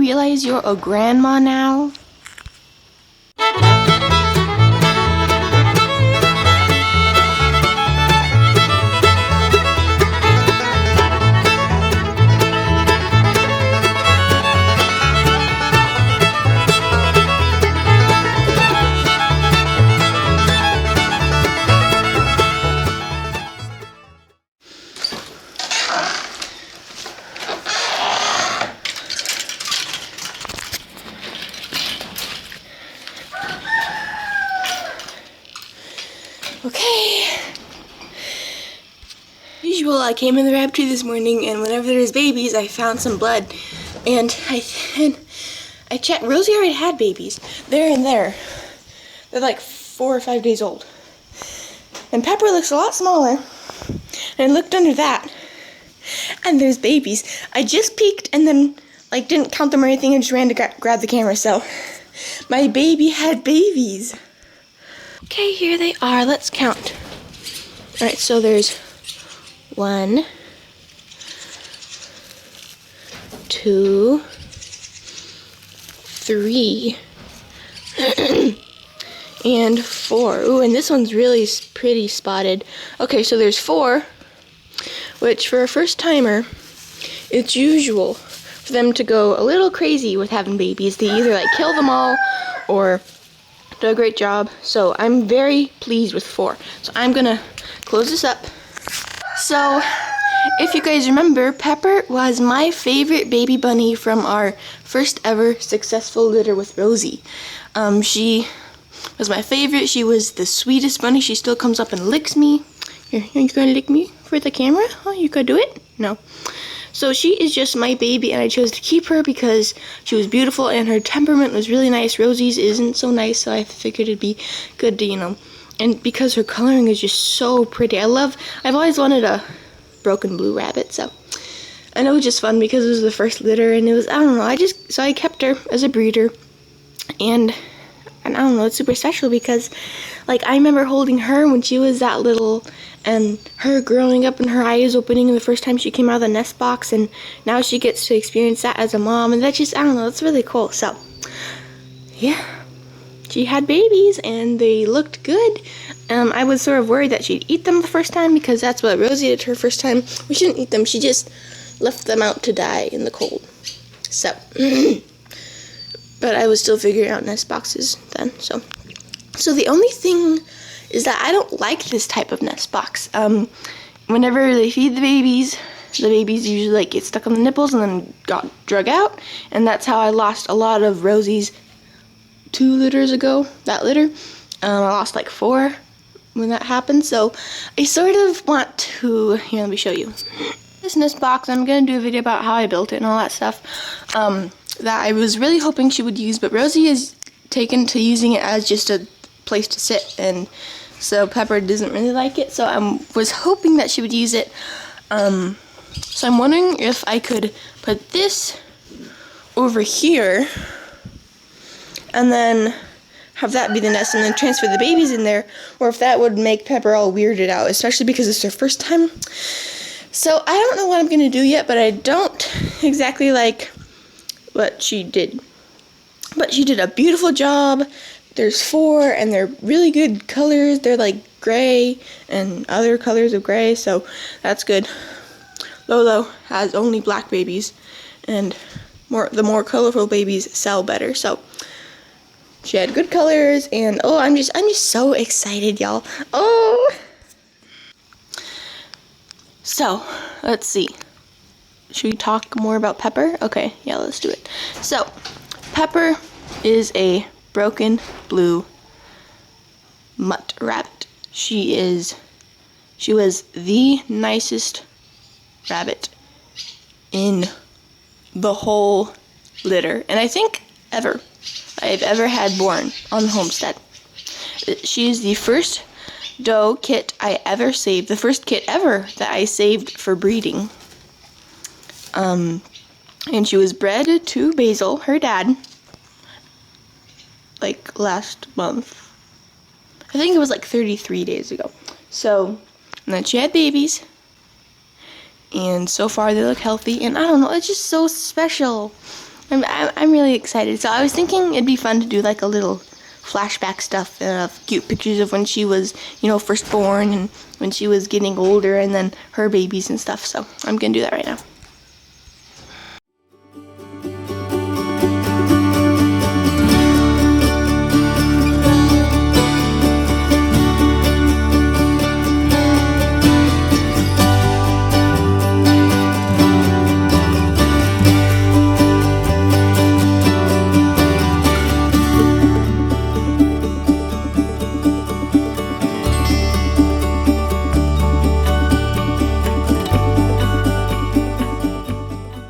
realize you're a grandma now? Okay. As usual, I came in the rabbit tree this morning, and whenever there's babies, I found some blood. And I checked. Rosie already had babies. There and there. They're like 4 or 5 days old. And Pepper looks a lot smaller. And I looked under that, and there's babies. I just peeked and then like didn't count them or anything and just ran to grab the camera. So my baby had babies. Okay, here they are. Let's count. All right, so there's 1, 2, 3, and 4. Ooh, and this one's really pretty spotted. Okay, so there's 4, which for a first timer, it's usual for them to go a little crazy with having babies. They either like kill them all or do a great job. So I'm very pleased with 4. So I'm gonna close this up. So if you guys remember, Pepper was my favorite baby bunny from our first ever successful litter with Rosie. She was my favorite. She was the sweetest bunny. She still comes up and licks me. Here, you gonna lick me for the camera? Oh, you could do it? No. So she is just my baby, and I chose to keep her because she was beautiful and her temperament was really nice. Rosie's isn't so nice, so I figured it'd be good to, and because her coloring is just so pretty. I've always wanted a broken blue rabbit, so. And it was just fun because it was the first litter, and it was, I don't know, so I kept her as a breeder, and I don't know, it's super special because, like, I remember holding her when she was that little, and her growing up and her eyes opening the first time she came out of the nest box, and now she gets to experience that as a mom, and that just, I don't know, it's really cool. So, yeah, she had babies, and they looked good. I was sort of worried that she'd eat them the first time, because that's what Rosie did her first time. We shouldn't eat them, she just left them out to die in the cold. So, but I was still figuring out nest boxes then, so the only thing is that I don't like this type of nest box. Whenever they feed the babies usually like get stuck on the nipples and then got drug out, and that's how I lost a lot of Rosie's 2 litters ago, that litter. I lost like 4 when that happened, so I sort of want to, here, let me show you. This nest box, I'm going to do a video about how I built it and all that stuff, that I was really hoping she would use, but Rosie is taken to using it as just a place to sit, and so Pepper doesn't really like it, so I was hoping that she would use it. So I'm wondering if I could put this over here and then have that be the nest and then transfer the babies in there, or if that would make Pepper all weirded out, especially because it's her first time. So I don't know what I'm going to do yet, but I don't exactly like what she did. But she did a beautiful job. There's 4, and they're really good colors. They're like gray and other colors of gray, so that's good. Lolo has only black babies, and the more colorful babies sell better. So she had good colors, and oh, I'm just so excited, y'all. Oh. So let's see. Should we talk more about Pepper? Okay, yeah, let's do it. So Pepper is a broken blue mutt rabbit. She was the nicest rabbit in the whole litter, and I think I've ever had born on the homestead. She is the first doe kit I ever saved, the first kit ever that I saved for breeding. And she was bred to Basil, her dad, like last month. I think it was like 33 days ago. So, and then she had babies, and so far they look healthy, and I don't know, it's just so special. I'm really excited. So I was thinking it'd be fun to do like a little flashback stuff of cute pictures of when she was, first born and when she was getting older and then her babies and stuff. So I'm gonna do that right now.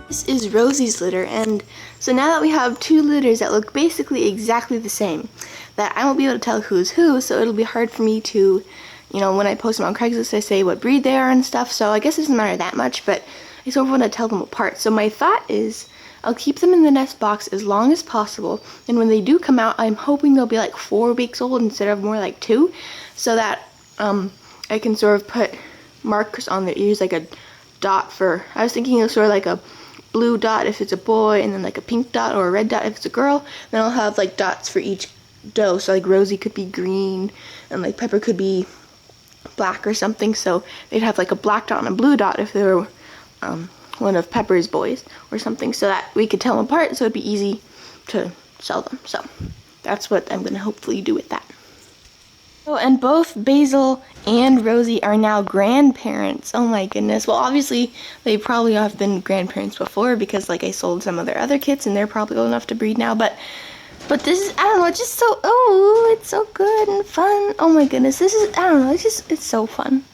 This is Rosie's litter, and so now that we have two litters that look basically exactly the same, that I won't be able to tell who's who, so it'll be hard for me to, when I post them on Craigslist, I say what breed they are and stuff, so I guess it doesn't matter that much, but I sort of want to tell them apart. So my thought is I'll keep them in the nest box as long as possible, and when they do come out, I'm hoping they'll be like 4 weeks old instead of more like 2, so that I can sort of put markers on their ears, like a dot for, I was thinking of sort of like a blue dot if it's a boy, and then like a pink dot or a red dot if it's a girl. Then I'll have like dots for each doe, so like Rosie could be green and like Pepper could be black or something, so they'd have like a black dot and a blue dot if they were one of Pepper's boys or something, so that we could tell them apart, so it'd be easy to sell them. So that's what I'm going to hopefully do with that. Oh, and both Basil and Rosie are now grandparents. Oh my goodness. Well, obviously, they probably have been grandparents before because, like, I sold some of their other kits and they're probably old enough to breed now. But this is, I don't know, it's just so, it's so good and fun. Oh my goodness. This is, I don't know, it's so fun.